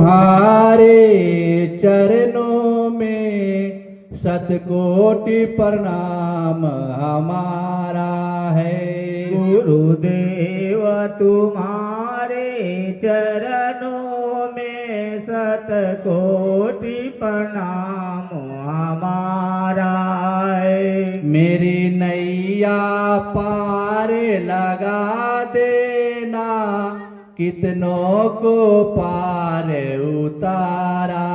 तुम्हारे चरणों में शतकोटि प्रणाम हमारा है। गुरुदेव तुम्हारे चरणों में शतकोटि प्रणाम हमारा है। मेरी नैया पार लगा देना, कितनों को पार उतारा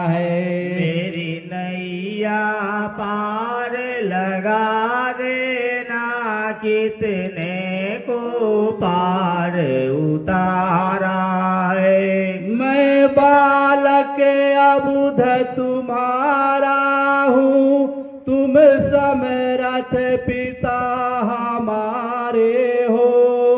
है। मेरी नैया पार लगा देना, कितने को पार उतारा है। मैं बालक अबुध तुम्हारा हूँ, तुम समरथ पिता हमारे हो।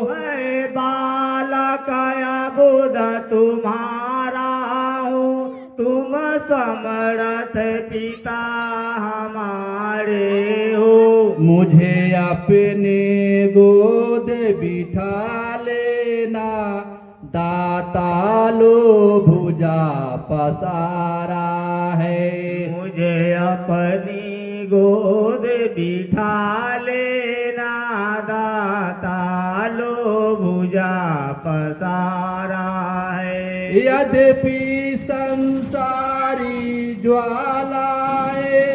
मैं बालक अबुध तुम्हारा हूँ, तुम समर्थ पिता हमारे हो। मुझे अपने गोद बिठा लेना, दाता लो भुजा पसारा है। मुझे अपनी गोद बिठा लेना, दाता लो भुजा पसारा है। यद्यपि संसारी ज्वालाएं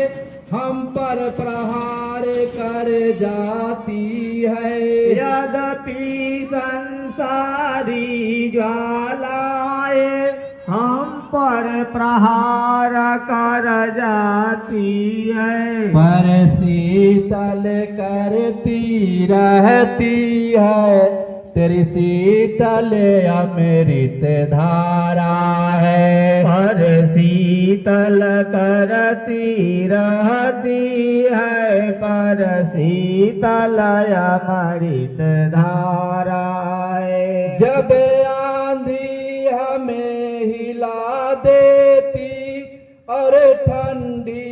हम पर प्रहार कर जाती है। यद्यपि संसारी ज्वालाएं हम पर प्रहार कर जाती है, पर शीतल करती रहती है, तेरी शीतल अमृत धारा है। पर शीतल करती रहती है, पर शीतल अमृत धारा है। जब आंधी हमें हिला देती और ठंडी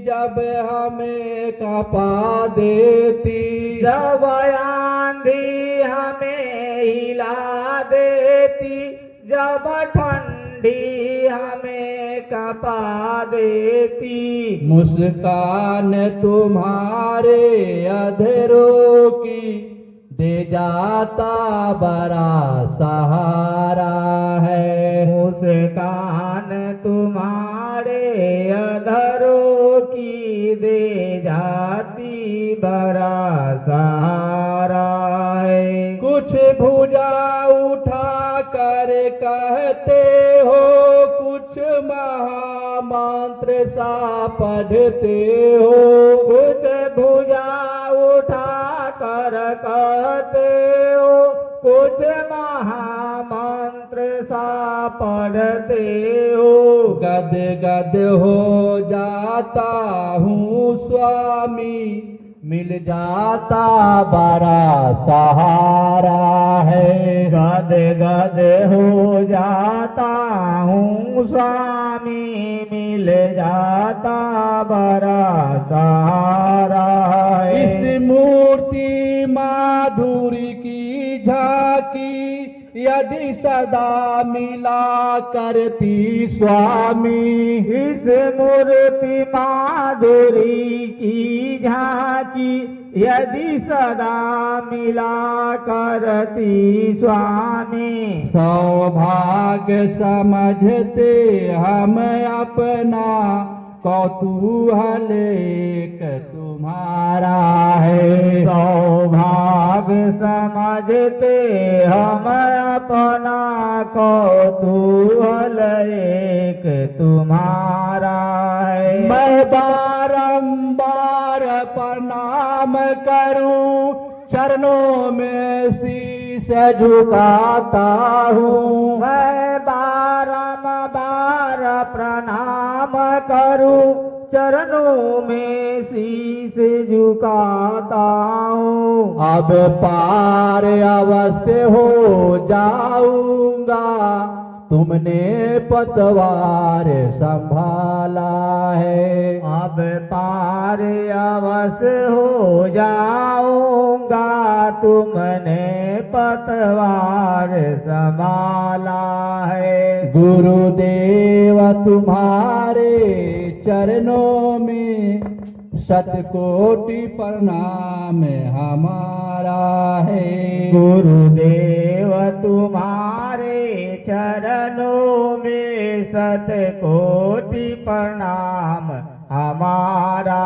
जब हमें कपा देती, जब आंधी हमें हिला देती, जब ठंडी हमें कपा देती, मुस्कान तुम्हारे अधरों की दे जाता बड़ा सहारा है। मुस्कान तुम्हारे अधरों की दे जाती बड़ा सहारा है। कुछ भुजा उठा कर कहते हो, कुछ महामंत्र सा पढ़ते हो। कुछ भुजा उठा कर कहते हो, कुछ महामंत्र सा पढ़ते हो। गद गद हो जाता हूँ स्वामी, मिल जाता बड़ा सहारा है। गद गद हो जाता हूँ स्वामी, मिल जाता बड़ा सहारा है। इस मूर्ति माधुरी की झांकी यदि सदा मिला करती स्वामी, इस मूर्ति माधुरी की झांकी यदि सदा मिला करती स्वामी। सौभाग्य समझते हम अपना, कौतूहल एक तुम्हारा है। सौभाग्य समझते हम अपना, कौतूहल एक तुम्हारा है। मैं बारंबार प्रणाम करूं, चरणों में शीश झुकाता हूँ। मैं बारंबार प्रणाम करूं, चरणों में शीश झुकाता हूँ। अब पार अवश्य हो जाऊंगा, तुमने पतवार संभाला है। अब पार अवश्य हो जाऊंगा, तुमने पतवार संभाला है। गुरुदेव तुम्हारे चरणों में शतकोटि प्रणाम हमारा है। गुरुदेव तुम्हारे चरणों में शतकोटि प्रणाम हमारा